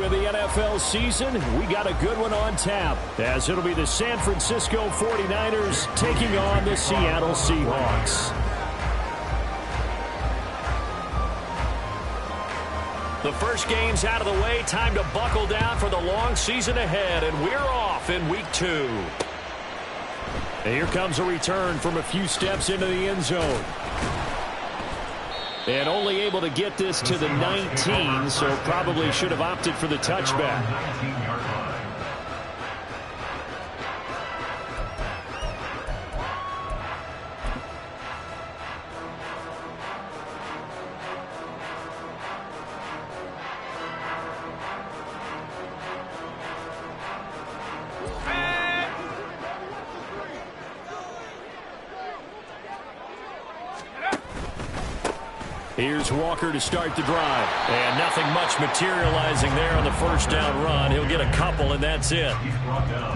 2 of the NFL season. We got a good one on tap, as it'll be the San Francisco 49ers taking on the Seattle Seahawks. The first game's out of the way. Time to buckle down for the long season ahead, and we're off in week 2. And here comes a return from a few steps into the end zone. And only able to get this to the 19, so probably should have opted for the touchback. Here's Walker to start the drive. And nothing much materializing there on the first down run. He'll get a couple, and that's it.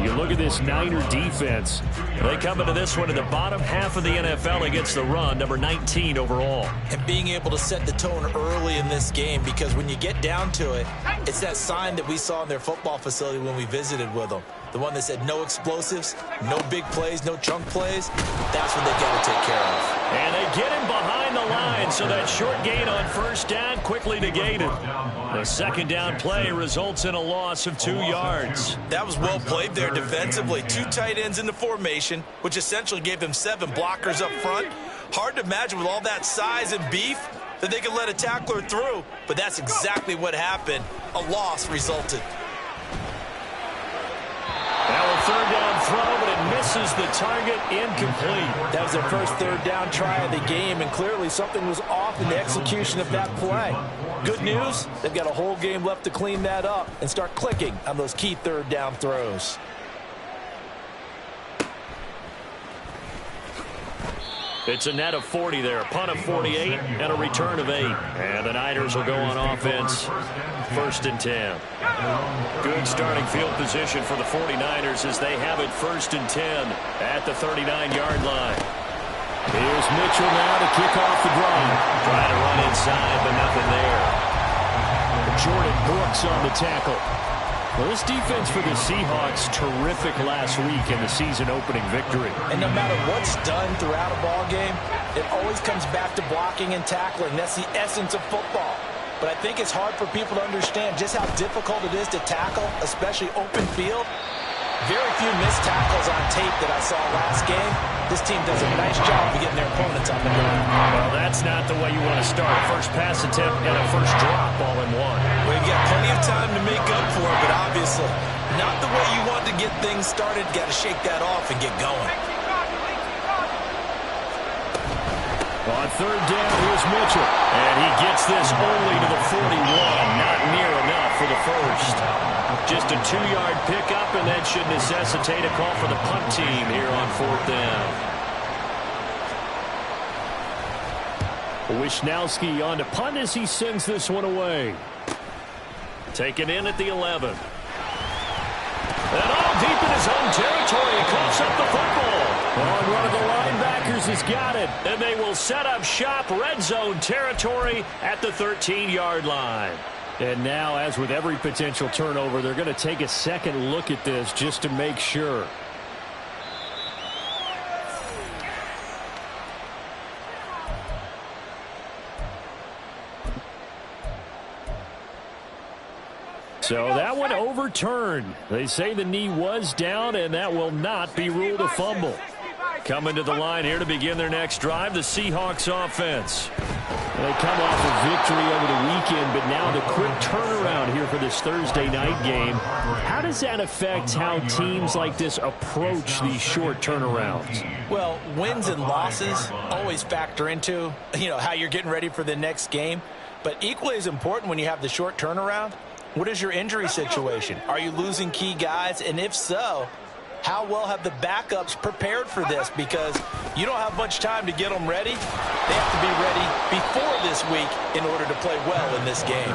You look at this Niner defense. They come into this one in the bottom half of the NFL against the run, number 19 overall. And being able to set the tone early in this game, because when you get down to it, it's that sign that we saw in their football facility when we visited with them. The one that said no explosives, no big plays, no chunk plays. That's what they got to take care of. And they get him behind the line, so that short gain on first down quickly negated. The second down play results in a loss of 2 yards. That was well played there defensively. 2 tight ends in the formation, which essentially gave them 7 blockers up front. Hard to imagine with all that size and beef that they could let a tackler through, but that's exactly what happened. A loss resulted. Now a third down throw, but it misses the target, incomplete. That was their first third down try of the game, and clearly something was off in the execution of that play. Good news, they've got a whole game left to clean that up and start clicking on those key third down throws. It's a net of 40 there, a punt of 48, and a return of 8. And the Niners will go on offense, 1st and 10. Good starting field position for the 49ers as they have it 1st and 10 at the 39-yard line. Here's Mitchell now to kick off the drive. Trying to run inside, but nothing there. Jordan Brooks on the tackle. Well, this defense for the Seahawks, terrific last week in the season-opening victory. And no matter what's done throughout a ball game, it always comes back to blocking and tackling. That's the essence of football. But I think it's hard for people to understand just how difficult it is to tackle, especially open field. Very few missed tackles on tape that I saw last game. This team does a nice job of getting their opponents on the ground. Well, that's not the way you want to start. First pass attempt and a first drop all in one. Well, you've got plenty of time to make up for it, but obviously not the way you want to get things started. Got to shake that off and get going. On third down, here's Mitchell. And he gets this only to the 41. Not near enough for the first. Just a 2-yard pickup, and that should necessitate a call for the punt team here on 4th down. Wisnowski on to punt as he sends this one away. Taken in at the 11. And all deep in his own territory, he coughs up the football. And one of the linebackers has got it, and they will set up shop, red zone territory at the 13-yard line. And now, as with every potential turnover, they're going to take a second look at this just to make sure. So that one overturned. They say the knee was down, and that will not be ruled a fumble. Coming to the line here to begin their next drive, the Seahawks offense. They come off a victory over the weekend, but now the quick turnaround here for this Thursday night game. How does that affect how teams like this approach these short turnarounds? Well, wins and losses always factor into, how you're getting ready for the next game. But equally as important when you have the short turnaround, what is your injury situation? Are you losing key guys? And if so, how well have the backups prepared for this? Because you don't have much time to get them ready. They have to be ready before this week in order to play well in this game.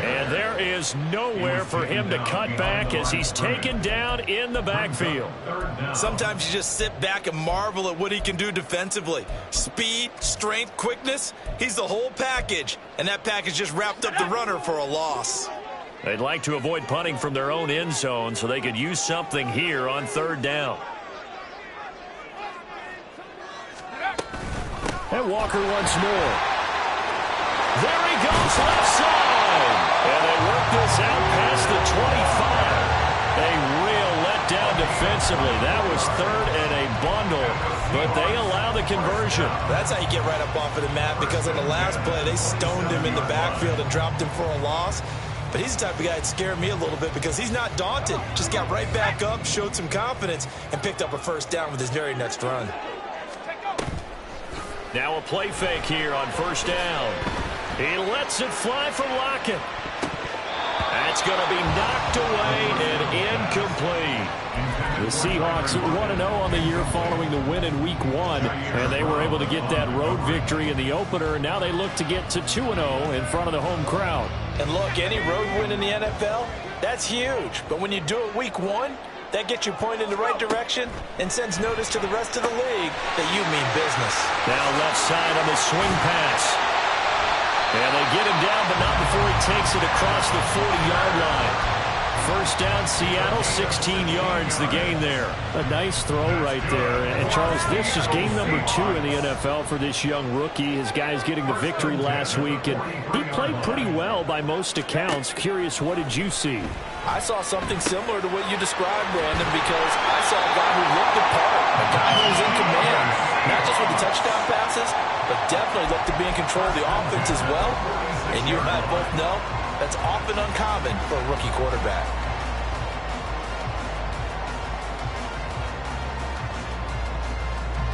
And there is nowhere for him to cut back as he's taken down in the backfield. Sometimes you just sit back and marvel at what he can do defensively. Speed, strength, quickness, he's the whole package. And that package just wrapped up the runner for a loss. They'd like to avoid punting from their own end zone so they could use something here on third down. And Walker once more. There he goes, left side. And they work this out past the 25. A real letdown defensively. That was third and a bundle, but they allow the conversion. That's how you get right up off of the mat, because on the last play, they stoned him in the backfield and dropped him for a loss. But he's the type of guy that scared me a little bit because he's not daunted. Just got right back up, showed some confidence, and picked up a first down with his very next run. Now a play fake here on first down. He lets it fly from Lockett. That's going to be knocked away and incomplete. The Seahawks 1-0 on the year following the win in Week 1, and they were able to get that road victory in the opener, and now they look to get to 2-0 in front of the home crowd. And look, any road win in the NFL, that's huge. But when you do it Week 1, that gets you pointed in the right direction and sends notice to the rest of the league that you mean business. Now left side on the swing pass. And they get him down, but not before he takes it across the 40-yard line. First down, Seattle, 16 yards, the gain there. A nice throw right there. And, Charles, this is game number 2 in the NFL for this young rookie. His guys getting the victory last week, and he played pretty well by most accounts. Curious, what did you see? I saw something similar to what you described, Brandon, because I saw a guy who looked the part, a guy who was in command, not just with the touchdown passes, but definitely looked to be in control of the offense as well. And you and I both know that's often uncommon for a rookie quarterback.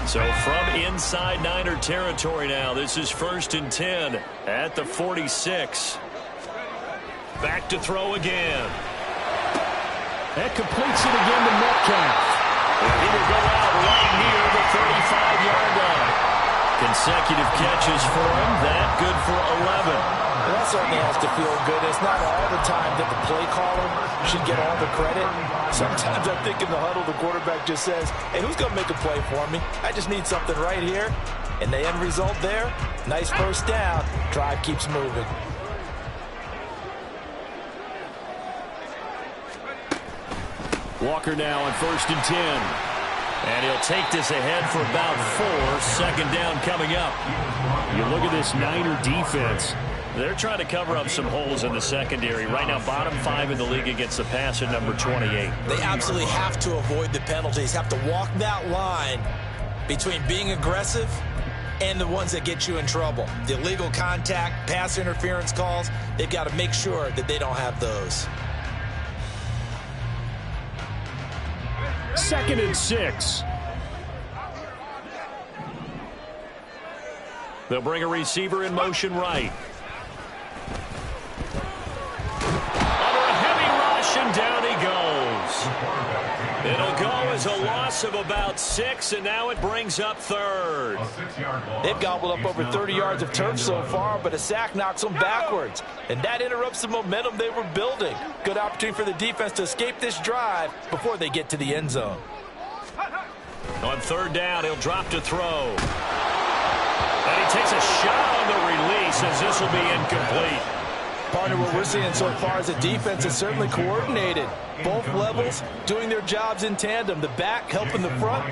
So from inside Niner territory now, this is 1st and 10 at the 46. Back to throw again. That completes it again to Metcalf. And he will go out right near the 35-yard line. Consecutive catches for him. That good for 11. Well, that certainly has to feel good. It's not all the time that the play caller should get all the credit. Sometimes I think in the huddle, the quarterback just says, hey, who's going to make a play for me? I just need something right here. And the end result there, nice first down. Drive keeps moving. Walker now on 1st and 10. And he'll take this ahead for about 4. Second down coming up. You look at this Niner defense. They're trying to cover up some holes in the secondary. Right now, bottom 5 in the league against the pass at number 28. They absolutely have to avoid the penalties, have to walk that line between being aggressive and the ones that get you in trouble. The illegal contact, pass interference calls, they've got to make sure that they don't have those. 2nd and 6. They'll bring a receiver in motion right. Under a heavy rush, and down he goes. It'll go as a loss of about 6, and now it brings up 3rd. They've gobbled up over 30 yards of turf so far, but a sack knocks them backwards. And that interrupts the momentum they were building. Good opportunity for the defense to escape this drive before they get to the end zone. On 3rd down, he'll drop to throw. And he takes a shot on the release as this will be incomplete. Partner, what we're seeing so far as a defense is certainly coordinated. Both levels doing their jobs in tandem. The back helping the front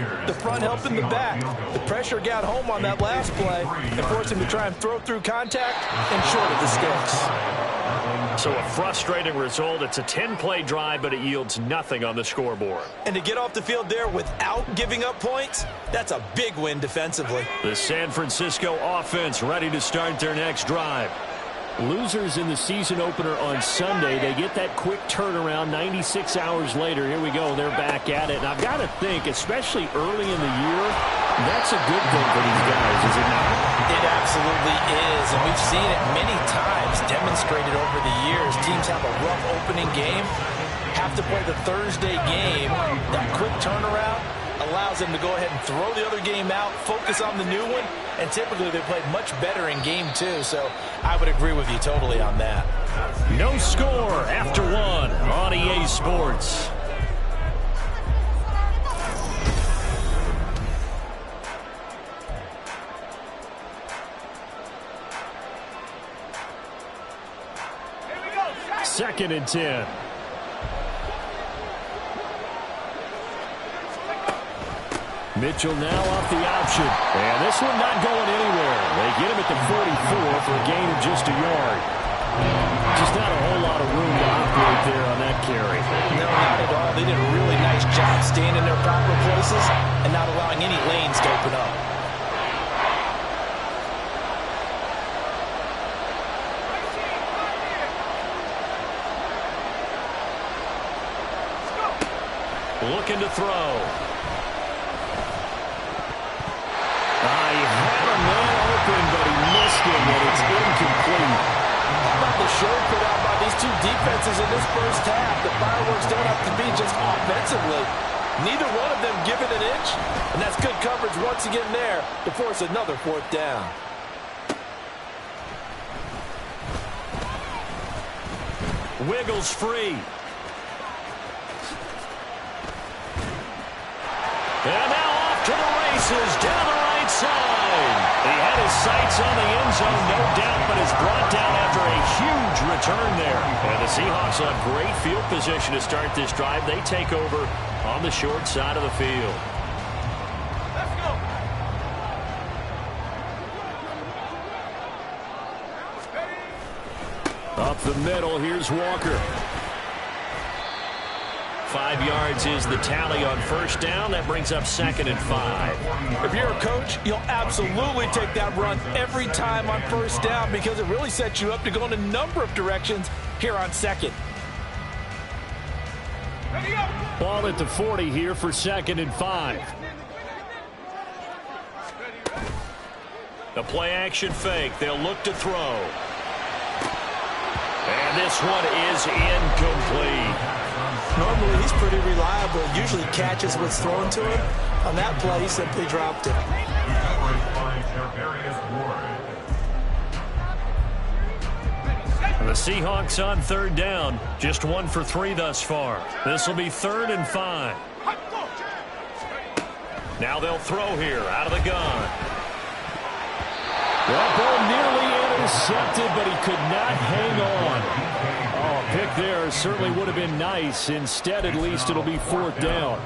helping the back. The pressure got home on that last play and forced him to try and throw through contact and short of the sticks. So a frustrating result. It's a 10-play drive, but it yields nothing on the scoreboard. And to get off the field there without giving up points, that's a big win defensively. The San Francisco offense ready to start their next drive. Losers in the season opener on Sunday. They get that quick turnaround 96 hours later. Here we go. They're back at it. And I've got to think, especially early in the year, that's a good thing for these guys, is it not? It absolutely is. And we've seen it many times demonstrated over the years. Teams have a rough opening game, have to play the Thursday game. That quick turnaround allows them to go ahead and throw the other game out, focus on the new one, and typically they played much better in game 2, so I would agree with you totally on that. No score after 1 on EA Sports. 2nd and 10. Mitchell now off the option. And this one not going anywhere. They get him at the 44 for a gain of just a yard. Just not a whole lot of room to operate there on that carry. No, not at all. They did a really nice job staying in their proper places and not allowing any lanes to open up. Looking to throw. He had a man open, but he missed him, and it's incomplete. How about the show put out by these two defenses in this first half? The fireworks don't have to be just offensively. Neither one of them give it an inch, and that's good coverage once again there to force another 4th down. Wiggles free. And now off to the races down the right side. He had his sights on the end zone, no doubt, but is brought down after a huge return there. And the Seahawks have great field position to start this drive. They take over on the short side of the field. Let's go. Up the middle, here's Walker. 5 yards is the tally on 1st down. That brings up 2nd and 5. If you're a coach, you'll absolutely take that run every time on 1st down because it really sets you up to go in a number of directions here on 2nd. Ball at the 40 here for 2nd and 5. The play action fake. They'll look to throw. And this one is incomplete. Normally, he's pretty reliable. Usually catches what's thrown to him. On that play, he simply dropped it. The Seahawks on 3rd down. Just 1 for 3 thus far. This will be 3rd and 5. Now they'll throw here out of the gun. That ball nearly intercepted, but he could not hang on. Oh, a pick there certainly would have been nice. Instead, at least, it'll be 4th down.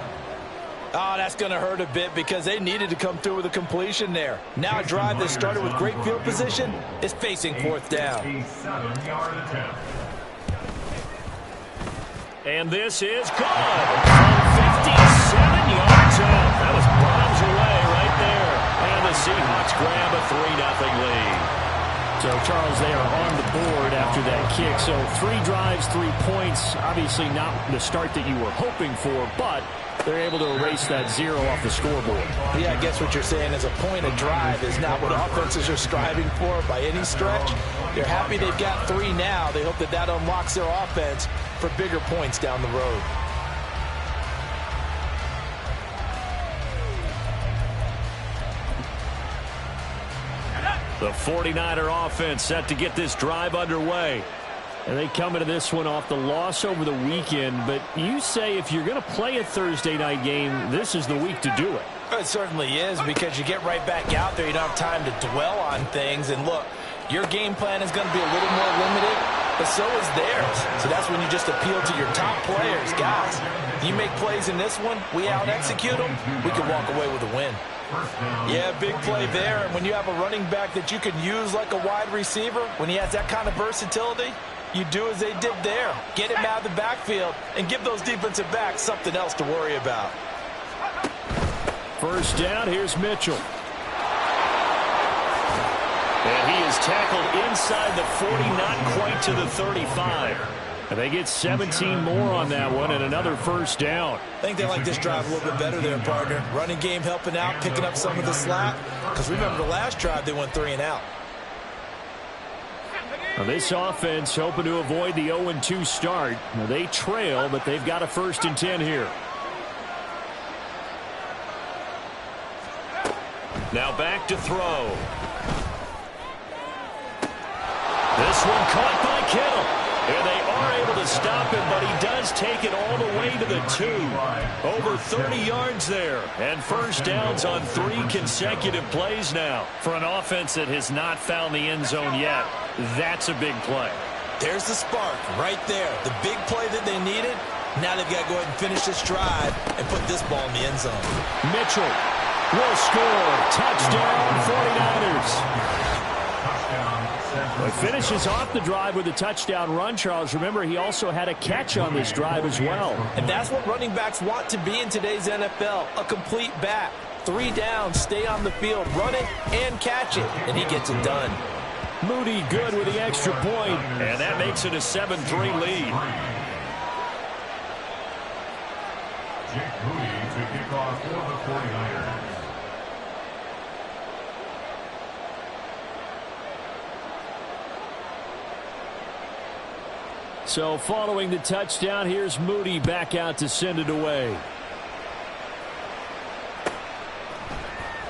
Oh, that's going to hurt a bit because they needed to come through with a completion there. Now a drive that started with great field position is facing 4th down. And this is good. From 57 yards out. That was bombs away right there. And the Seahawks grab a 3-0 lead. So, Charles, they are on the board after that kick. So 3 drives, 3 points. Obviously not the start that you were hoping for, but they're able to erase that 0 off the scoreboard. Yeah, I guess what you're saying is a point of drive is not what offenses are striving for by any stretch. They're happy they've got 3 now. They hope that that unlocks their offense for bigger points down the road. The 49er offense set to get this drive underway. And they come into this one off the loss over the weekend. But you say if you're going to play a Thursday night game, this is the week to do it. It certainly is because you get right back out there. You don't have time to dwell on things. And look, your game plan is going to be a little more limited, but so is theirs. So that's when you just appeal to your top players. Guys, you make plays in this one, we out-execute them, we can walk away with a win. Yeah, big play there. And when you have a running back that you can use like a wide receiver, when he has that kind of versatility, you do as they did there. Get him out of the backfield and give those defensive backs something else to worry about. 1st down, here's Mitchell. And he is tackled inside the 40, not quite to the 35. And they get 17 more on that one and another 1st down. I think they like this drive a little bit better there, partner. Running game helping out, picking up some of the slack. Because remember the last drive, they went 3 and out. Now this offense hoping to avoid the 0-2 start. Now they trail, but they've got a 1st and 10 here. Now back to throw. This one caught by Kittle. And they are able to stop him, but he does take it all the way to the 2. Over 30 yards there. And 1st downs on 3 consecutive plays now. For an offense that has not found the end zone yet, that's a big play. There's the spark right there. The big play that they needed. Now they've got to go ahead and finish this drive and put this ball in the end zone. Mitchell will score. Touchdown, 49ers. Well, he finishes off the drive with a touchdown run, Charles. Remember, he also had a catch on this drive as well. And that's what running backs want to be in today's NFL, a complete back. 3 downs, stay on the field, run it, and catch it. And he gets it done. Moody good with the extra point. And that makes it a 7-3 lead. Jake Moody to kick off for the 49ers. So following the touchdown, here's Moody back out to send it away.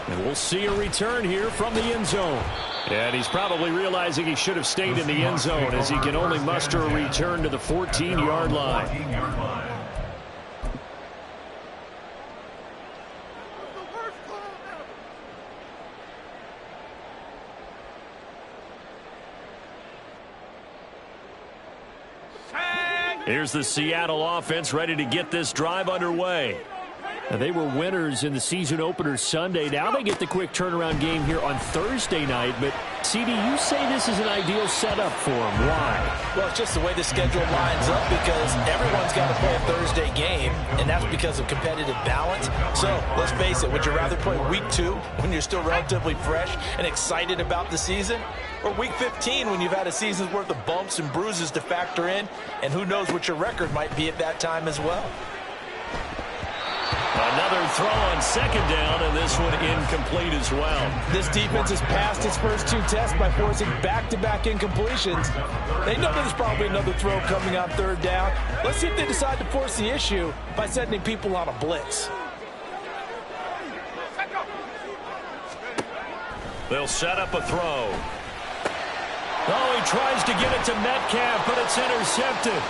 And we'll see a return here from the end zone. And he's probably realizing he should have stayed in the end zone as he can only muster a return to the 14-yard line. Here's the Seattle offense ready to get this drive underway. Now, they were winners in the season opener Sunday. Now they get the quick turnaround game here on Thursday night. But, CD, you say this is an ideal setup for them. Why? Well, it's just the way the schedule lines up because everyone's got to play a Thursday game, and that's because of competitive balance. So, let's face it, would you rather play week 2 when you're still relatively fresh and excited about the season? Or week 15 when you've had a season's worth of bumps and bruises to factor in, and who knows what your record might be at that time as well. Another throw on second down, and this one incomplete as well. This defense has passed its first 2 tests by forcing back-to-back incompletions. They know there's probably another throw coming on 3rd down. Let's see if they decide to force the issue by sending people on a blitz. They'll set up a throw. Oh, he tries to get it to Metcalf, but it's intercepted.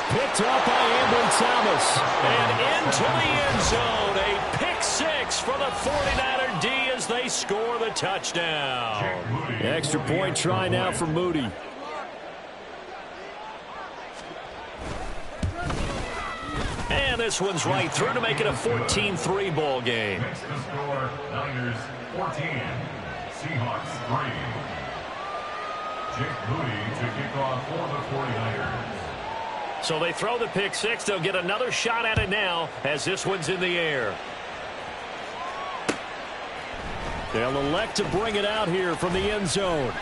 Picked up by Ambry Thomas. And into the end zone. A pick 6 for the 49er D as they score the touchdown. Extra point try now for Moody. And this one's right through to make it a 14-3 ball game. Next to score, Niners 14, Seahawks 3. Jake Moody to kick off for the 49ers. So they throw the pick 6. They'll get another shot at it now as this one's in the air. They'll elect to bring it out here from the end zone.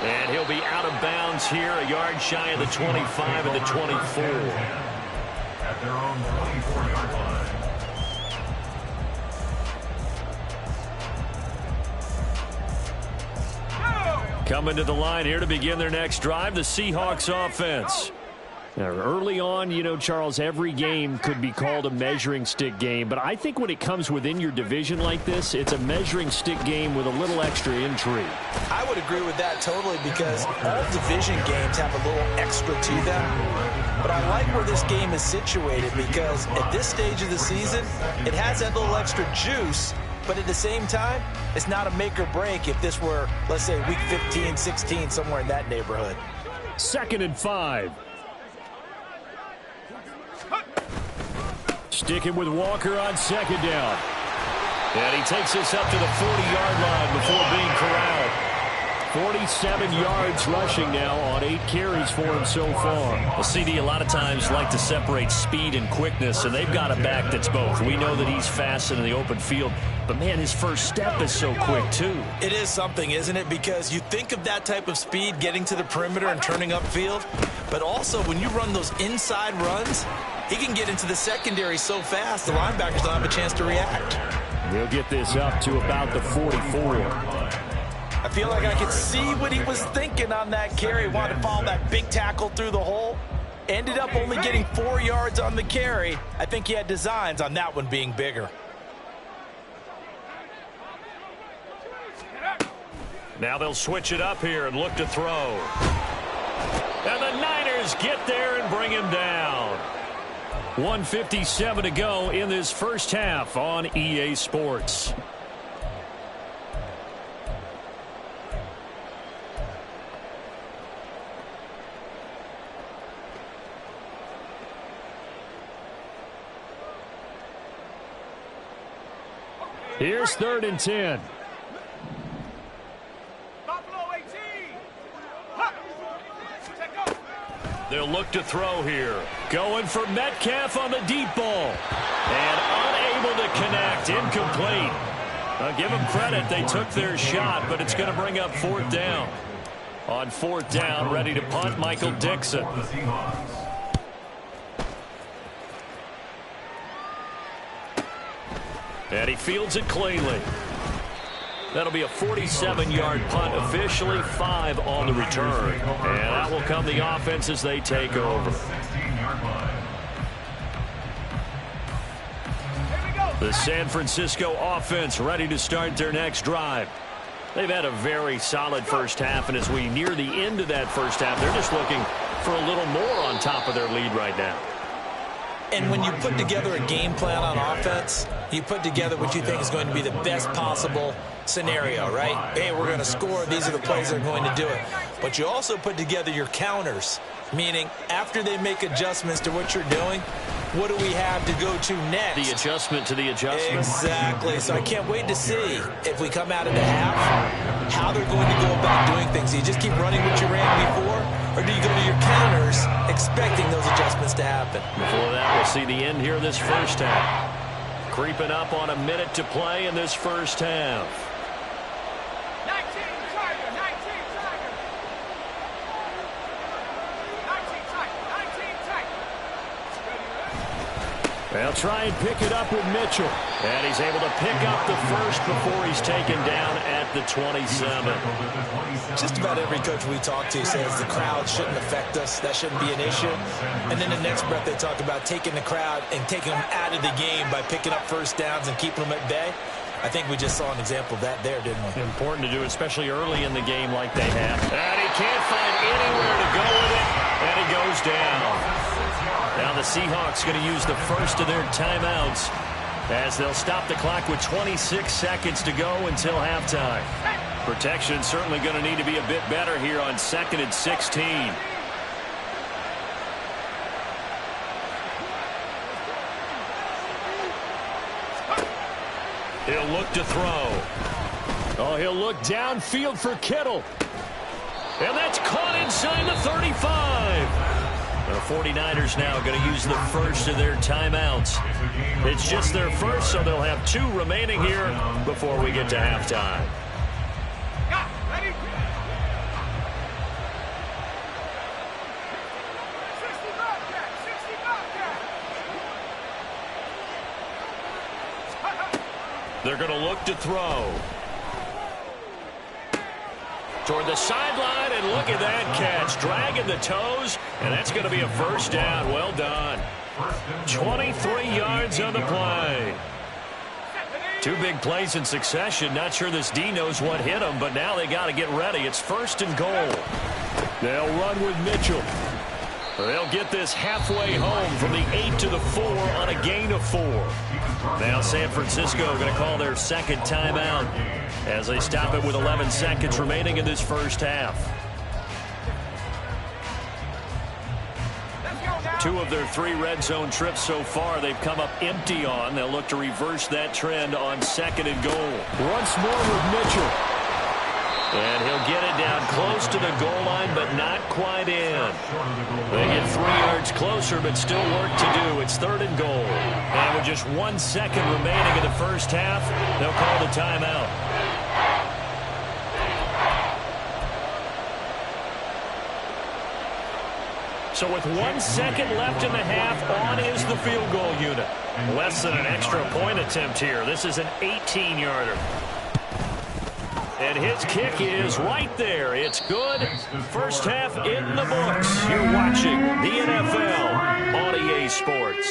And he'll be out of bounds here, a yard shy of the 25 and the 24. At their own 24-yard line. Coming to the line here to begin their next drive, the Seahawks offense. Now, early on, you know, Charles, every game could be called a measuring stick game. But I think when it comes within your division like this, it's a measuring stick game with a little extra intrigue. I would agree with that totally because all division games have a little extra to them. But I like where this game is situated because at this stage of the season, it has that little extra juice. But at the same time, it's not a make or break if this were, let's say, week 15, 16, somewhere in that neighborhood. 2nd and 5. Sticking with Walker on 2nd down. And he takes this up to the 40-yard line before being corralled. 47 yards rushing now on 8 carries for him so far. Well, CD, a lot of times like to separate speed and quickness, and they've got a back that's both. We know that he's fast in the open field, but, man, his first step is so quick, too. It is something, isn't it? Because you think of that type of speed getting to the perimeter and turning upfield, but also when you run those inside runs, he can get into the secondary so fast the linebackers don't have a chance to react. We'll get this up to about the 44. I feel like I could see what he was thinking on that carry. Wanted to follow that big tackle through the hole. Ended up only getting 4 yards on the carry. I think he had designs on that one being bigger. Now they'll switch it up here and look to throw. And the Niners get there and bring him down. 1:57 to go in this first half on EA Sports. Here's 3rd and 10. They'll look to throw here. Going for Metcalf on the deep ball. And unable to connect. Incomplete. Give them credit. They took their shot, but it's going to bring up 4th down. On 4th down, ready to punt, Michael Dixon. And he fields it cleanly. That'll be a 47-yard punt, officially 5 on the return. And that will come the offense as they take over. The San Francisco offense ready to start their next drive. They've had a very solid first half, and as we near the end of that first half, they're just looking for a little more on top of their lead right now. And when you put together a game plan on offense, you put together what you think is going to be the best possible scenario, right? Hey, we're going to score. These are the plays that are going to do it. But you also put together your counters, meaning after they make adjustments to what you're doing, what do we have to go to next? The adjustment to the adjustment. Exactly. So I can't wait to see if we come out of the half, how they're going to go about doing things. Do you just keep running what you ran before, or do you go to your counters expecting those adjustments to happen? Before that, we'll see the end here this first half. Creeping up on a minute to play in this first half. 19 Tiger, 19 Tiger. 19 Tiger, 19 Tiger. They'll try and pick it up with Mitchell. And he's able to pick up the first before he's taken down at the 27. Just about every coach we talk to says the crowd shouldn't affect us. That shouldn't be an issue. And then the next breath they talk about taking the crowd and taking them out of the game by picking up first downs and keeping them at bay. I think we just saw an example of that there, didn't we? Important to do, especially early in the game like they have. And he can't find anywhere to go with it. And he goes down. Now the Seahawks going to use the first of their timeouts as they'll stop the clock with 26 seconds to go until halftime. Protection certainly going to need to be a bit better here on 2nd and 16. He'll look to throw. Oh, he'll look downfield for Kittle. And that's caught inside the 35. The 49ers now going to use the first of their timeouts. It's just their first, so they'll have 2 remaining here before we get to halftime. Ready? 60 Bobcat, 60 Bobcat. They're going to look to throw. Toward the sideline, and look at that catch. Dragging the toes, and that's going to be a first down. Well done. 23 yards on the play. 2 big plays in succession. Not sure this D knows what hit him, but now they got to get ready. It's 1st and goal. They'll run with Mitchell. They'll get this halfway home from the 8 to the 4 on a gain of 4. Now San Francisco going to call their 2nd timeout as they stop it with 11 seconds remaining in this first half. 2 of their 3 red zone trips so far they've come up empty on. They'll look to reverse that trend on 2nd and goal. Once more with Mitchell. And he'll get it down close to the goal line, but not quite in. They get 3 yards closer, but still work to do. It's 3rd and goal. And with just 1 second remaining in the first half, they'll call the timeout. So with 1 second left in the half, on is the field goal unit. Less than an extra point attempt here. This is an 18-yarder. And his kick is right there. It's good. First half in the books. You're watching the NFL on EA Sports.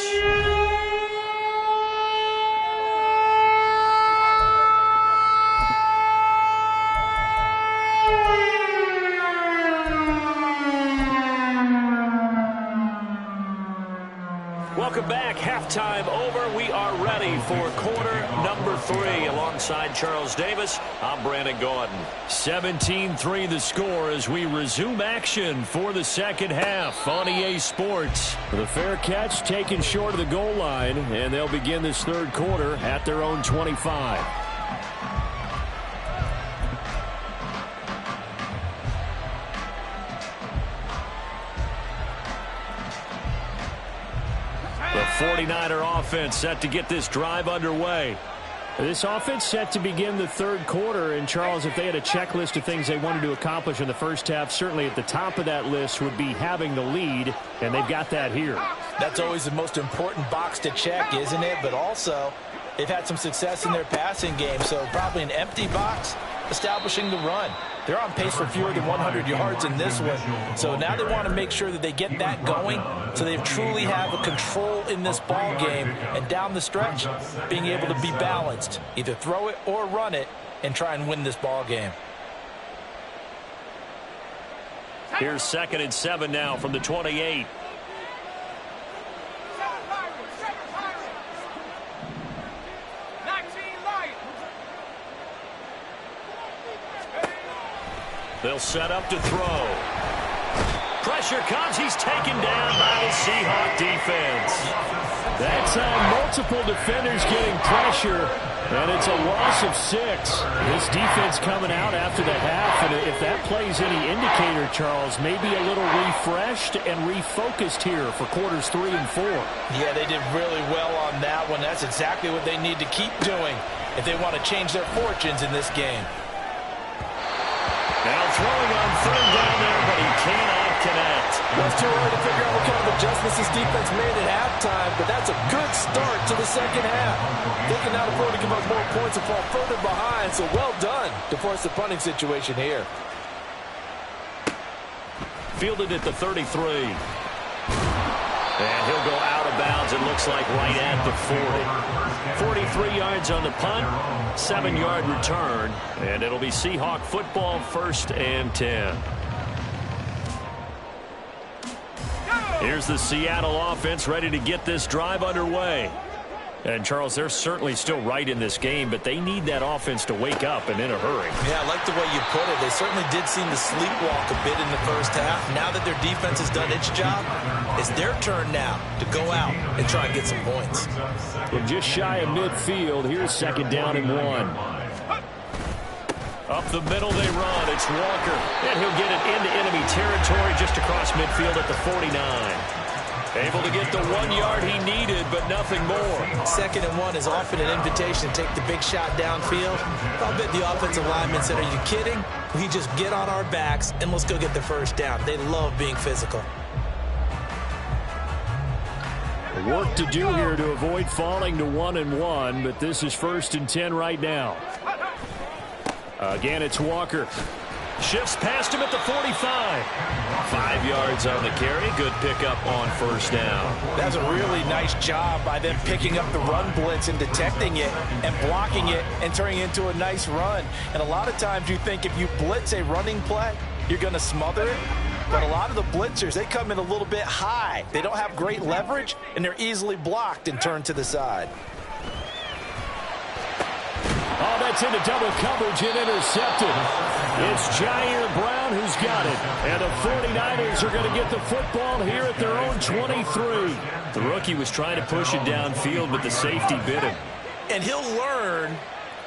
Welcome back. Halftime over. We are ready for quarter number 3. Alongside Charles Davis, I'm Brandon Gaudin. 17-3 the score as we resume action for the second half on EA Sports. The fair catch taken short of the goal line, and they'll begin this third quarter at their own 25. The 49er offense set to get this drive underway. This offense set to begin the third quarter. And, Charles, if they had a checklist of things they wanted to accomplish in the first half, certainly at the top of that list would be having the lead, and they've got that here. That's always the most important box to check, isn't it? But also, they've had some success in their passing game, so probably an empty box establishing the run. They're on pace for fewer than 100 yards in this one. So now they want to make sure that they get that going so they truly have a control in this ball game. And down the stretch, being able to be balanced. Either throw it or run it and try and win this ball game. Here's 2nd and 7 now from the 28. They'll set up to throw. Pressure comes. He's taken down by the Seahawk defense. That's multiple defenders getting pressure, and it's a loss of 6. This defense coming out after the half, and if that plays any indicator, Charles, maybe a little refreshed and refocused here for quarters 3 and 4. Yeah, they did really well on that one. That's exactly what they need to keep doing if they want to change their fortunes in this game. Now throwing on 3rd down there, but he cannot connect. Well, it's too early to figure out what kind of adjustments this defense made at halftime, but that's a good start to the second half. They can now afford to give up more points and fall further behind, so well done to force the punting situation here. Fielded at the 33. And he'll go out of bounds, it looks like right at the 40. 43 yards on the punt, 7-yard return, and it'll be Seahawk football, 1st and 10. Here's the Seattle offense ready to get this drive underway. And, Charles, they're certainly still right in this game, but they need that offense to wake up and in a hurry. Yeah, I like the way you put it. They certainly did seem to sleepwalk a bit in the first half. Now that their defense has done its job, it's their turn now to go out and try and get some points. Well, just shy of midfield. Here's 2nd down and 1. Up the middle they run. It's Walker. And he'll get it into enemy territory just across midfield at the 49. Able to get the 1 yard he needed, but nothing more. 2nd and 1 is often an invitation to take the big shot downfield. I'll bet the offensive lineman said, are you kidding? We just get on our backs and let's go get the 1st down. They love being physical. Work to do here to avoid falling to 1 and 1, but this is 1st and 10 right now. Again, it's Walker. Shifts past him at the 45. 5 yards on the carry. Good pickup on 1st down. That's a really nice job by them picking up the run blitz and detecting it and blocking it and turning it into a nice run. And a lot of times you think if you blitz a running play, you're going to smother it. But a lot of the blitzers, they come in a little bit high. They don't have great leverage, and they're easily blocked and turned to the side. Oh, that's into double coverage and intercepted. It's Jair Brown who's got it. And the 49ers are going to get the football here at their own 23. The rookie was trying to push it downfield, but the safety bit him. And he'll learn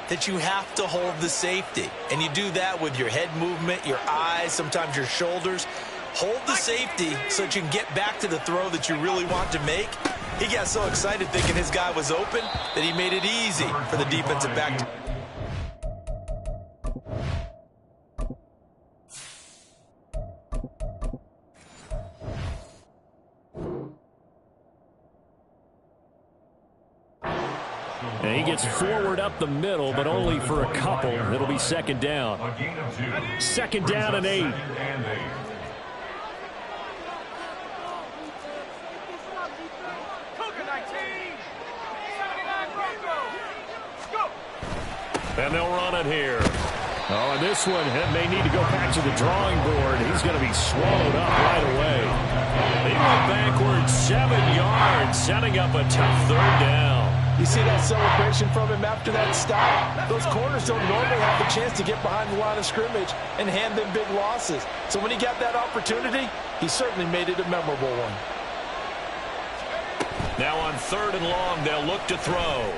that you have to hold the safety. And you do that with your head movement, your eyes, sometimes your shoulders. Hold the safety so that you can get back to the throw that you really want to make. He got so excited thinking his guy was open that he made it easy for the defensive back. And he gets forward up the middle, but only for a couple. It'll be 2nd down. 2nd down and 8. And they'll run it here. Oh, and this one may need to go back to the drawing board. He's going to be swallowed up right away. They went backwards 7 yards. And setting up a tough third down. You see that celebration from him after that stop? Those corners don't normally have the chance to get behind the line of scrimmage and hand them big losses. So when he got that opportunity, he certainly made it a memorable one. Now on 3rd and long, they'll look to throw.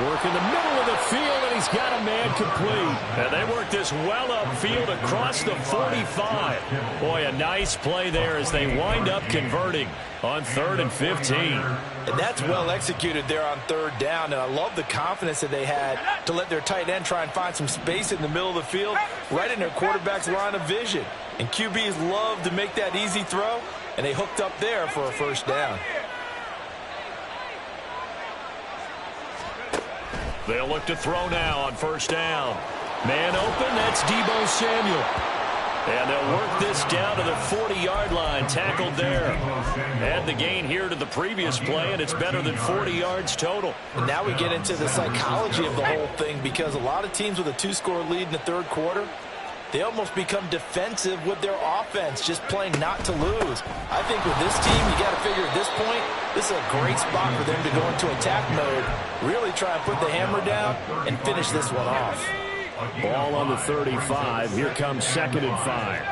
Work in the middle of the field, and he's got a man complete. And they work this well upfield across the 45. Boy, a nice play there as they wind up converting on 3rd and 15. And that's well executed there on 3rd down, and I love the confidence that they had to let their tight end try and find some space in the middle of the field, right in their quarterback's line of vision. And QBs love to make that easy throw, and they hooked up there for a 1st down. They'll look to throw now on 1st down. Man open, that's Deebo Samuel. And they'll work this down to the 40-yard line, tackled there. Add the gain here to the previous play, and it's better than 40 yards total. And now we get into the psychology of the whole thing, because a lot of teams with a 2-score lead in the 3rd quarter, they almost become defensive with their offense, just playing not to lose. I think with this team, you got to figure at this point, this is a great spot for them to go into attack mode, really try and put the hammer down and finish this one off. Ball on the 35. Here comes 2nd and 5.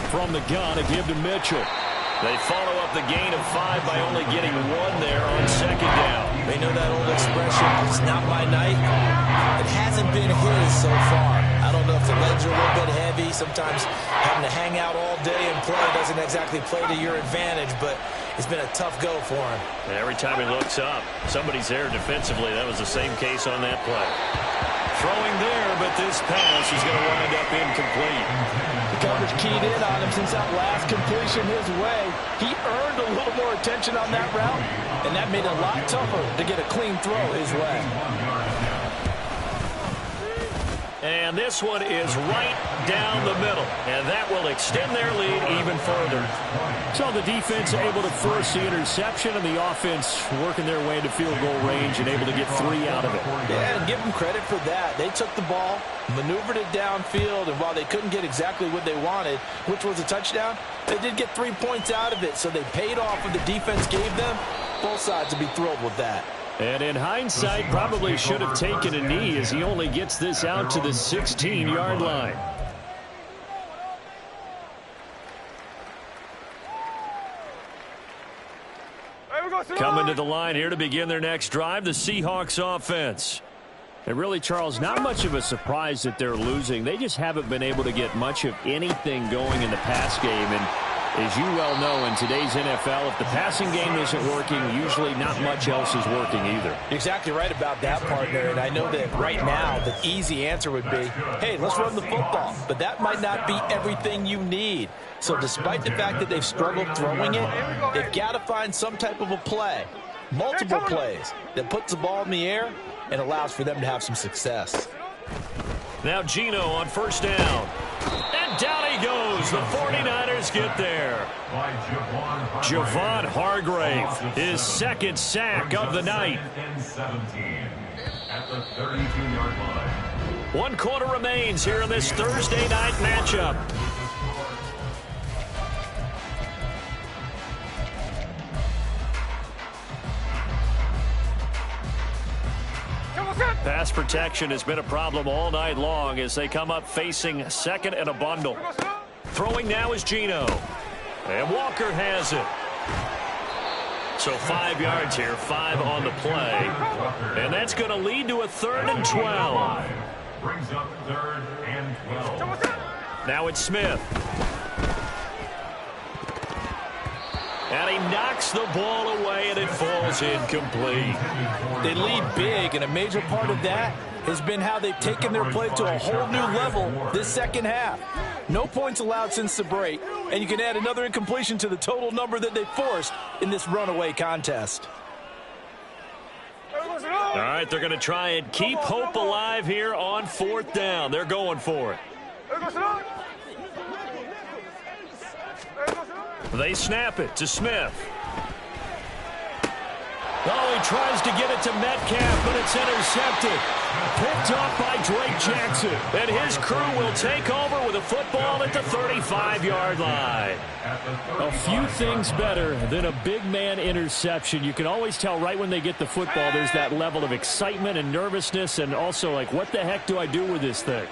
From the gun, a give to Mitchell. They follow up the gain of 5 by only getting 1 there on 2nd down. They know that old expression, it's not my night. It hasn't been his so far. I don't know if the legs are a little bit heavy. Sometimes having to hang out all day and play doesn't exactly play to your advantage, but it's been a tough go for him. And every time he looks up, somebody's there defensively. That was the same case on that play. Throwing there, but this pass is going to wind up incomplete. The coverage keyed in on him since that last completion his way. He earned a little more attention on that route, and that made it a lot tougher to get a clean throw his way. And this one is right down the middle, and that will extend their lead even further. So the defense able to force the interception, and the offense working their way into field goal range and able to get 3 out of it. Yeah, and give them credit for that. They took the ball, maneuvered it downfield, and while they couldn't get exactly what they wanted, which was a touchdown, they did get 3 points out of it, so they paid off what the defense gave them. Both sides will be thrilled with that. And in hindsight, probably should have taken a knee as he only gets this out to the 16-yard line. Coming to the line here to begin their next drive, the Seahawks offense. And really, Charles, not much of a surprise that they're losing. They just haven't been able to get much of anything going in the pass game. And as you well know, in today's NFL, if the passing game isn't working, usually not much else is working either. You're exactly right about that, partner. And I know that right now the easy answer would be, hey, let's run the football. But that might not be everything you need. So despite the fact that they've struggled throwing it, they've got to find some type of a play, multiple plays, that puts the ball in the air and allows for them to have some success. Now Geno on 1st down. And down he goes. The 49ers get there. Javon Hargrave, his 2nd sack of the night. At the 32-yard line. 1 quarter remains here in this Thursday night matchup. Pass protection has been a problem all night long as they come up facing 2nd and a bundle. Throwing now is Geno. And Walker has it. So 5 yards here, 5 on the play. And that's going to lead to a 3rd and 12. Brings up 3rd and 12. Now it's Smith. And he knocks the ball away, and it falls incomplete. They lead big, and a major part of that has been how they've taken their play to a whole new level this 2nd half. No points allowed since the break, and you can add another incompletion to the total number that they forced in this runaway contest. All right, they're going to try and keep hope alive here on 4th down. They're going for it. They snap it to Smith. Oh, he tries to get it to Metcalf, but it's intercepted. Picked up by Drake Jackson. And his crew will take over with a football at the 35-yard line. A few things better than a big man interception. You can always tell right when they get the football, there's that level of excitement and nervousness, and also like, what the heck do I do with this thing?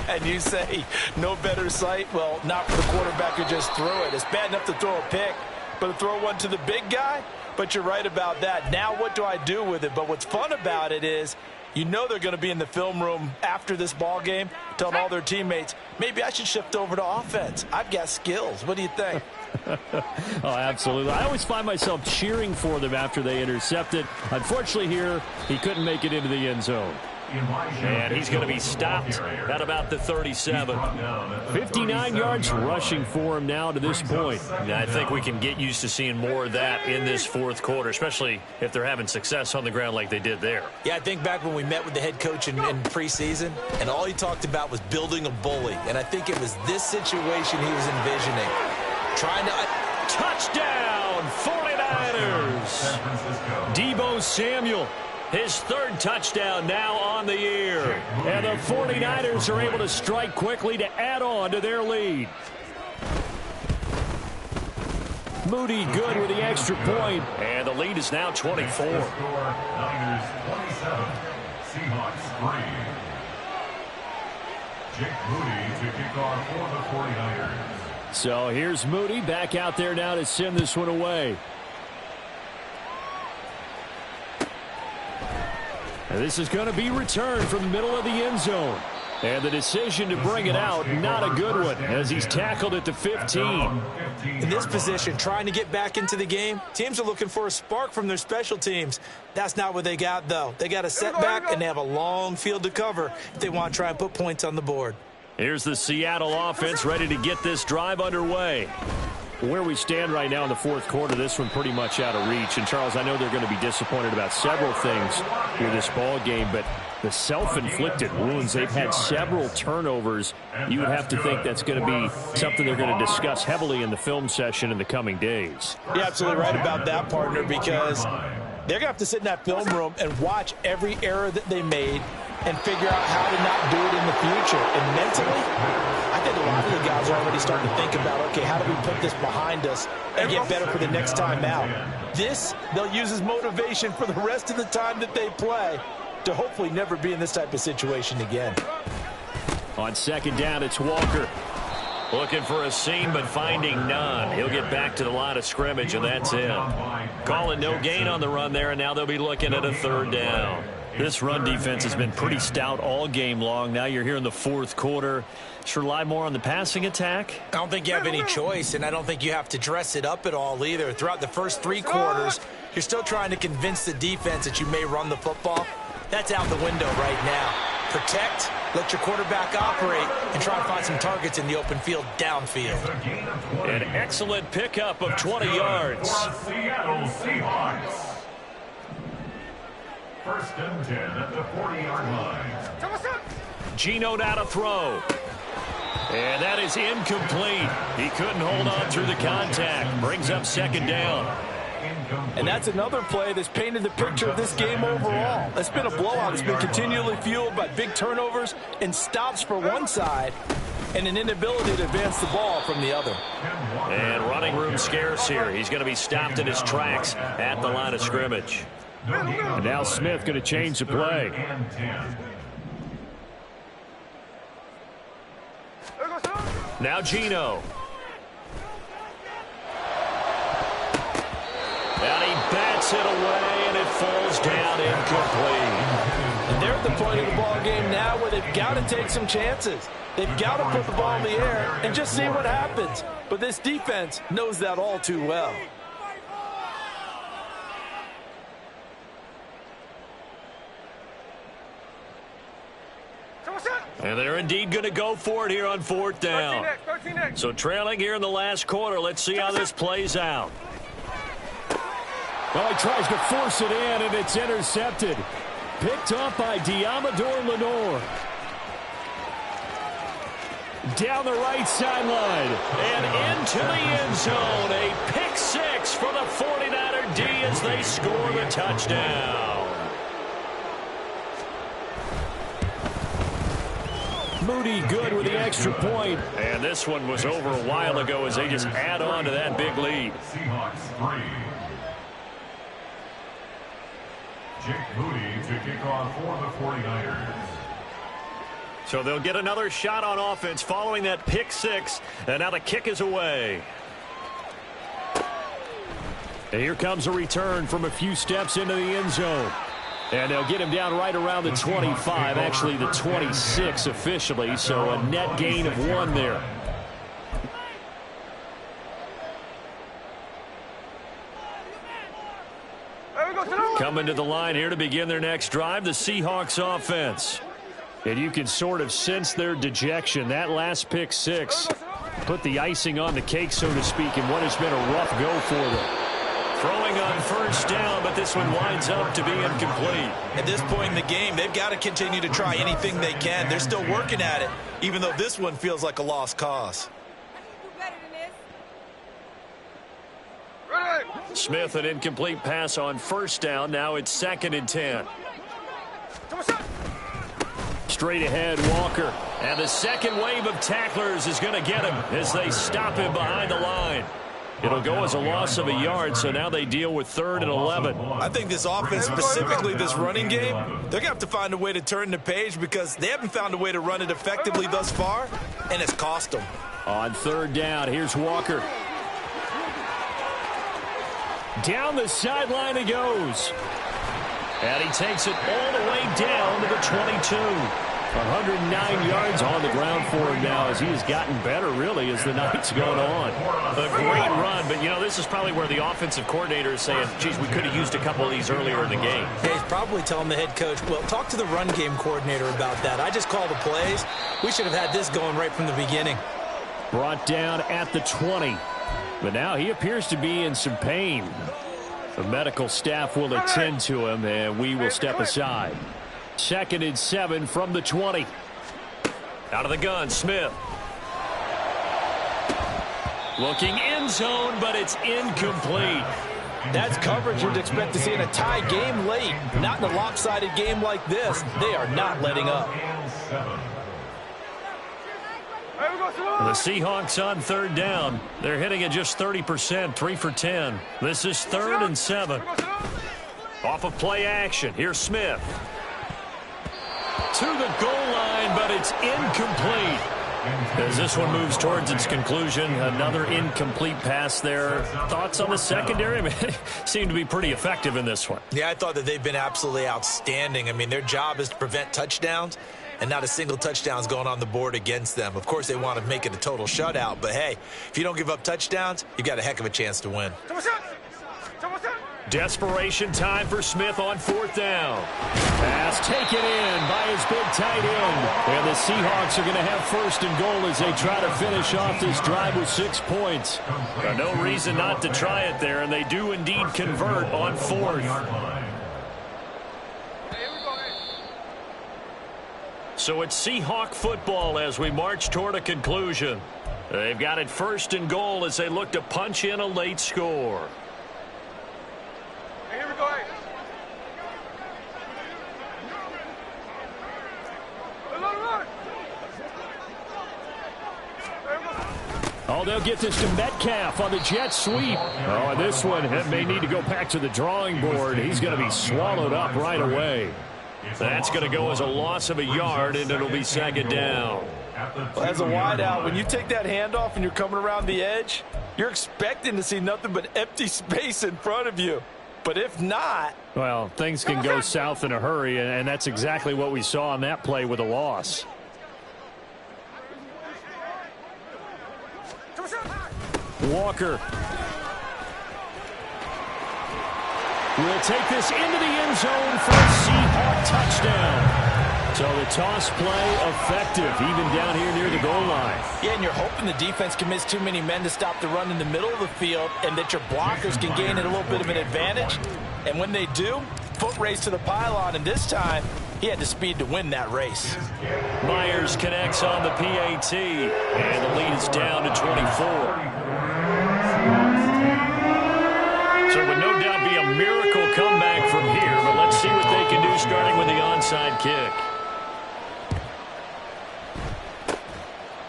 And you say no better sight? Well, not for the quarterback who just threw it. It's bad enough to throw a pick, but to throw one to the big guy? But you're right about that. Now what do I do with it? But what's fun about it is, you know they're going to be in the film room after this ball game telling all their teammates, maybe I should shift over to offense. I've got skills. What do you think? Oh, absolutely. I always find myself cheering for them after they intercept it. Unfortunately here, he couldn't make it into the end zone. And he's going to be stopped at about the 37. 59 yards rushing for him now to this point. I think we can get used to seeing more of that in this fourth quarter, especially if they're having success on the ground like they did there. Yeah, I think back when we met with the head coach in preseason, and all he talked about was building a bully. And I think it was this situation he was envisioning. Trying to... Touchdown, 49ers! Deebo Samuel. His third touchdown now on the year. And the 49ers are able to strike quickly to add on to their lead. Moody good with the extra point. And the lead is now 24. Niners 27, Seahawks 3. Jake Moody to kick off for the 49ers. So here's Moody back out there now to send this one away. And this is going to be returned from the middle of the end zone. And the decision to bring it out, not a good one, as he's tackled at the 15. In this position, trying to get back into the game, teams are looking for a spark from their special teams. That's not what they got, though. They got a setback, and they have a long field to cover if they want to try and put points on the board. Here's the Seattle offense ready to get this drive underway. Where we stand right now in the fourth quarter, this one pretty much out of reach. And, Charles, I know they're going to be disappointed about several things with this ball game, but the self-inflicted wounds, they've had several turnovers. You would have to think that's going to be something they're going to discuss heavily in the film session in the coming days. You're absolutely right about that, partner, because they're going to have to sit in that film room and watch every error that they made and figure out how to not do it in the future. And mentally, I think a lot of the guys are already starting to think about, okay, how do we put this behind us and get better for the next time out? This, they'll use as motivation for the rest of the time that they play to hopefully never be in this type of situation again. On second down, it's Walker. Looking for a seam, but finding none. He'll get back to the line of scrimmage, and that's it. Calling no gain on the run there, and now they'll be looking at a third down. This run defense has been pretty stout all game long. Now you're here in the fourth quarter. Should rely more on the passing attack? I don't think you have any choice, and I don't think you have to dress it up at all either. Throughout the first three quarters, you're still trying to convince the defense that you may run the football. That's out the window right now. Protect, let your quarterback operate, and try to find some targets in the open field downfield. An excellent pickup of 20 yards. Seattle Seahawks. First and 10 at the 40-yard line. Geno now to throw. And that is incomplete. He couldn't hold on through the contact. Brings up second down. And that's another play that's painted the picture of this game overall. It's been a blowout. It's been continually fueled by big turnovers and stops for one side and an inability to advance the ball from the other. And running room scarce here. He's going to be stopped in his tracks at the line of scrimmage. And now Smith going to change the play. Now Geno. And he bats it away, and it falls down incomplete. And they're at the point of the ball game now where they've got to take some chances. They've got to put the ball in the air and just see what happens. But this defense knows that all too well. And they're indeed going to go for it here on fourth down. So trailing here in the last quarter. Let's see how this plays out. Well, he tries to force it in, and it's intercepted. Picked up by Diamador Lenore. Down the right sideline. And into the end zone. A pick six for the 49er D as they score the touchdown. Moody good with the extra point. And this one was over a while ago as they just add on to that big lead. Seahawks 3. Jake Moody to kick off for the 49ers. So they'll get another shot on offense following that pick six. And now the kick is away. And here comes a return from a few steps into the end zone. And they'll get him down right around the 25, actually the 26 officially, so a net gain of 1 there. Coming to the line here to begin their next drive, the Seahawks offense. And you can sort of sense their dejection. That last pick six put the icing on the cake, so to speak, in what has been a rough go for them. Throwing on first down, but this one winds up to be incomplete. At this point in the game, they've got to continue to try anything they can. They're still working at it, even though this one feels like a lost cause. Smith, an incomplete pass on first down. Now it's 2nd and 10. Straight ahead, Walker. And the second wave of tacklers is going to get him as they stop him behind the line. It'll go as a loss of a yard, so now they deal with 3rd and 11. I think this offense, specifically this running game, they're going to have to find a way to turn the page because they haven't found a way to run it effectively thus far, and it's cost them. On 3rd down, here's Walker. Down the sideline he goes. And he takes it all the way down to the 22. 109 yards on the ground for him now as he has gotten better, really, as the night's gone on. A great run, but, you know, this is probably where the offensive coordinator is saying, geez, we could have used a couple of these earlier in the game. Yeah, he's probably telling the head coach, well, talk to the run game coordinator about that. I just call the plays. We should have had this going right from the beginning. Brought down at the 20. But now he appears to be in some pain. The medical staff will attend to him, and we will step aside. 2nd and 7 from the 20. Out of the gun, Smith. Looking end zone, but it's incomplete. That's coverage you'd expect to see in a tie game late. Not in a lopsided game like this. They are not letting up. The Seahawks on 3rd down. They're hitting at just 30%, 3 for 10. This is 3rd and 7. Off of play action. Here's Smith. To the goal line, but it's incomplete. As this one moves towards its conclusion, another incomplete pass there. Thoughts on the secondary? I mean, they seem to be pretty effective in this one. Yeah, I thought that they've been absolutely outstanding. I mean, their job is to prevent touchdowns, and not a single touchdown is going on the board against them. Of course, they want to make it a total shutout, but hey, if you don't give up touchdowns, you've got a heck of a chance to win. Desperation time for Smith on 4th down. Pass taken in by his big tight end. And the Seahawks are going to have 1st and goal as they try to finish off this drive with 6 points. No reason not to try it there, and they do indeed convert on 4th. So it's Seahawk football as we march toward a conclusion. They've got it 1st and goal as they look to punch in a late score. Here we go. Oh, they'll get this to Metcalf on the jet sweep. Oh, and this one may need to go back to the drawing board. He's going to be swallowed up right away. That's going to go as a loss of a yard, and it'll be 2nd down. Well, as a wideout, when you take that handoff and you're coming around the edge, you're expecting to see nothing but empty space in front of you. But if not... Well, things can go south in a hurry, and that's exactly what we saw on that play with a loss. Walker will take this into the end zone for a Seahawk touchdown. So the toss play effective, even down here near the goal line. Yeah, and you're hoping the defense commits too many men to stop the run in the middle of the field and that your blockers can gain a little bit of an advantage. And when they do, foot race to the pylon, and this time he had the speed to win that race. Myers connects on the PAT, and the lead is down to 24. So it would no doubt be a miracle comeback from here, but let's see what they can do starting with the onside kick.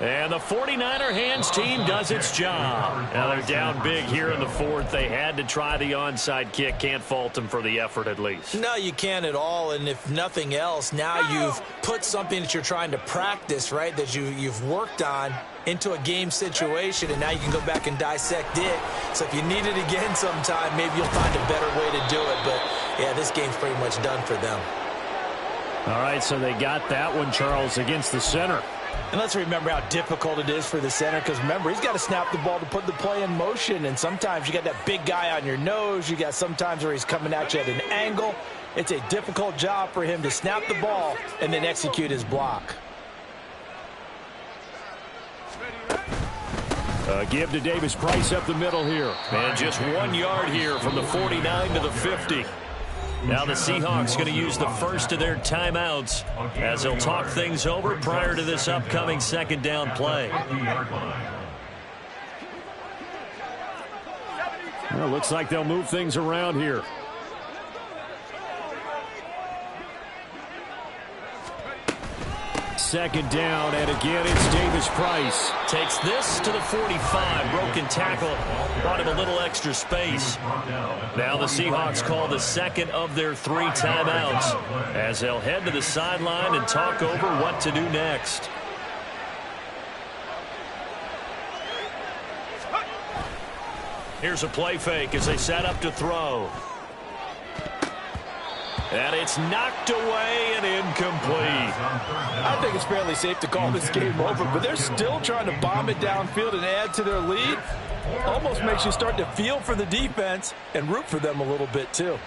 And the 49er hands team does its job. Now they're down big here in the fourth. They had to try the onside kick. Can't fault them for the effort at least. No, you can't at all. And if nothing else, now you've put something that you're trying to practice, right, that you've worked on into a game situation, and now you can go back and dissect it. So if you need it again sometime, maybe you'll find a better way to do it. But, yeah, this game's pretty much done for them. All right, so they got that one, Charles, against the center. And let's remember how difficult it is for the center, because remember, he's got to snap the ball to put the play in motion, and sometimes you got that big guy on your nose. You got sometimes where he's coming at you at an angle. It's a difficult job for him to snap the ball and then execute his block. Give to Davis Price up the middle here. And just 1 yard here from the 49 to the 50. Now the Seahawks going to use the first of their timeouts as they'll talk things over prior to this upcoming second down play. Well, looks like they'll move things around here. Second down, and again it's Davis Price. Takes this to the 45. Broken tackle. Brought him a little extra space. Now the Seahawks call the second of their 3 timeouts as they'll head to the sideline and talk over what to do next. Here's a play fake as they set up to throw. And it's knocked away and incomplete. I think it's fairly safe to call this game over, but they're still trying to bomb it downfield and add to their lead. Almost makes you start to feel for the defense and root for them a little bit too.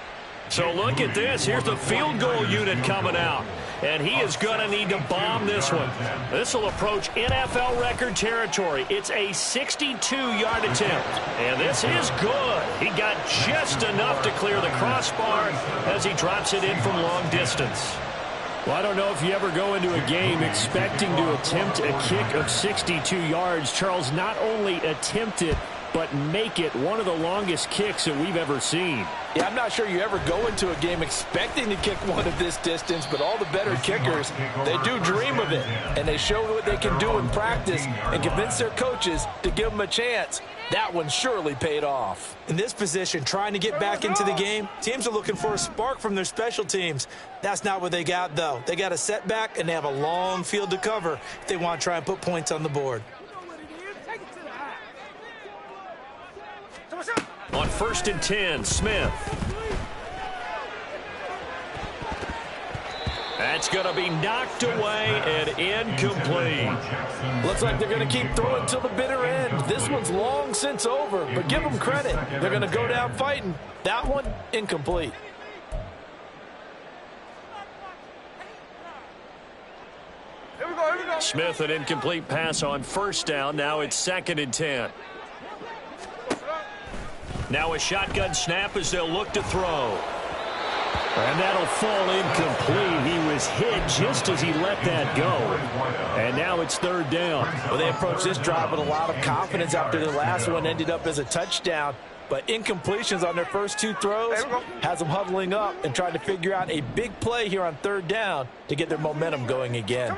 So look at this. Here's the field goal unit coming out. And he is going to need to bomb this one. This will approach NFL record territory. It's a 62-yard attempt. And this is good. He got just enough to clear the crossbar as he drops it in from long distance. Well, I don't know if you ever go into a game expecting to attempt a kick of 62 yards. Charles, not only attempt it, but make it one of the longest kicks that we've ever seen. Yeah, I'm not sure you ever go into a game expecting to kick one of this distance, but all the better kickers, they do dream of it, and they show what they can do in practice and convince their coaches to give them a chance. That one surely paid off. In this position, trying to get back into the game, teams are looking for a spark from their special teams. That's not what they got, though. They got a setback, and they have a long field to cover if they want to try and put points on the board. On 1st and 10, Smith. That's going to be knocked away and incomplete. Looks like they're going to keep throwing till the bitter end. This one's long since over, but give them credit. They're going to go down fighting. That one, incomplete. Here we go, here we go. Smith, an incomplete pass on 1st down. Now it's 2nd and 10. Now a shotgun snap as they'll look to throw. And that'll fall incomplete. He was hit just as he let that go. And now it's 3rd down. Well, they approached this drive with a lot of confidence after the last one ended up as a touchdown. But incompletions on their first 2 throws has them huddling up and trying to figure out a big play here on 3rd down to get their momentum going again.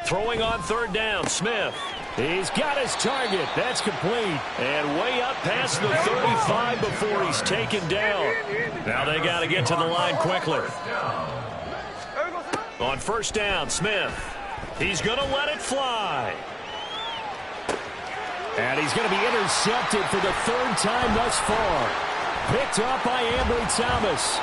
Throwing on 3rd down, Smith. He's got his target. That's complete. And way up past the 35 before he's taken down. Now they got to get to the line quickly. On 1st down, Smith. He's going to let it fly. And he's going to be intercepted for the 3rd time thus far. Picked up by Ambry Thomas.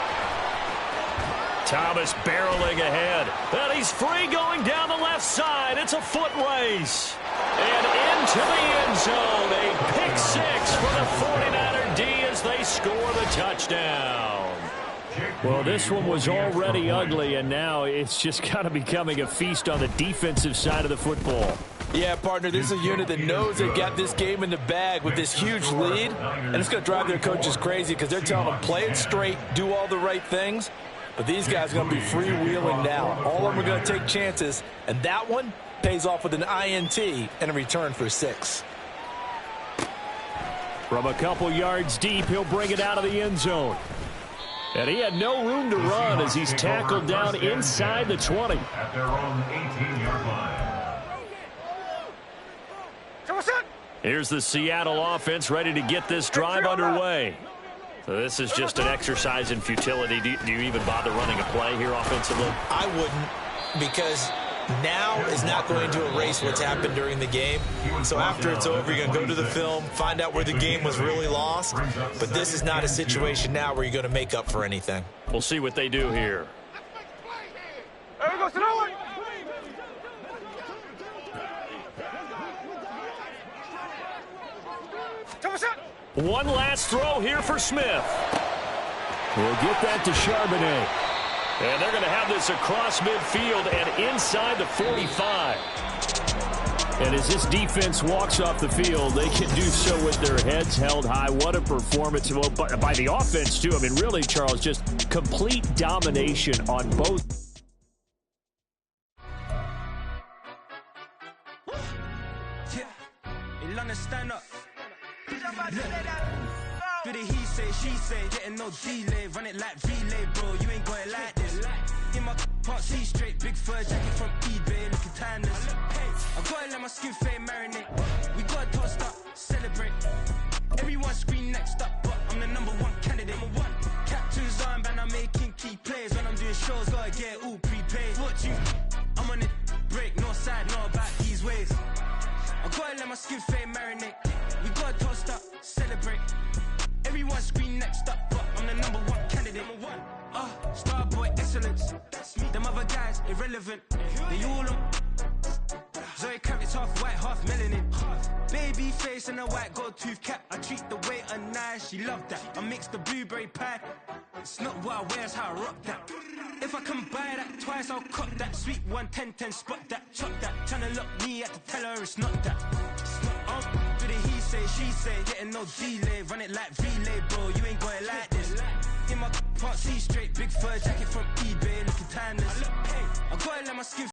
Thomas barreling ahead. And he's free going down the left side. It's a foot race. And into the end zone. A pick 6 for the 49er D as they score the touchdown. Well, this one was already ugly, and now it's just kind of becoming a feast on the defensive side of the football. Yeah, partner, this is a unit that knows they've got this game in the bag with this huge lead, and it's going to drive their coaches crazy because they're telling them play it straight, do all the right things. But these guys are going to be freewheeling now. All of them are going to take chances, and that one pays off with an INT and a return for 6. From a couple yards deep, he'll bring it out of the end zone. And he had no room to run as he's tackled down inside the 20. At their own 18-yard line. Here's the Seattle offense ready to get this drive underway. So this is just an exercise in futility. Do you even bother running a play here offensively? I wouldn't, because now is not going to erase what's happened during the game. So after it's over, you're going to go to the film, find out where the game was really lost. But this is not a situation now where you're going to make up for anything. We'll see what they do here. There we go, sit down. One last throw here for Smith. We'll get that to Charbonnet. And they're going to have this across midfield and inside the 45. And as this defense walks off the field, they can do so with their heads held high. What a performance by the offense, too. I mean, really, Charles, just complete domination on both. Stand up. Do the he say, she say, getting no delay, run it like relay, bro. You ain't going like this. In my can't see straight, big fur jacket from eBay, looking timeless. I gotta let my skin fade marinate. We gotta toast up, celebrate. Everyone scream next up, but I'm the #1 candidate. Captain's armband, I'm making key plays. When I'm doing shows, gotta get all prepaid. What you? I'm on it, break, no side, no about these ways. I gotta let my skin fade marinate. We gotta toast up, celebrate. Everyone scream next up, but I'm the #1 candidate. Starboy excellence. Them other guys irrelevant. They all on. Zoe Kravitz half white, half melanin. Baby face and a white gold tooth cap. I treat the waiter nice, she love that. I mix the blueberry pie. It's not what I wear, it's how I rock that. If I can buy that twice, I'll cop that. Sweet 110, spot that, chop that. Tryna look me at the teller, it's not that. Do the he say, she say, getting no delay, run it like relay, bro. You ain't going like this. In my can't see straight, big fur jacket from eBay, looking timeless. I gotta let my skin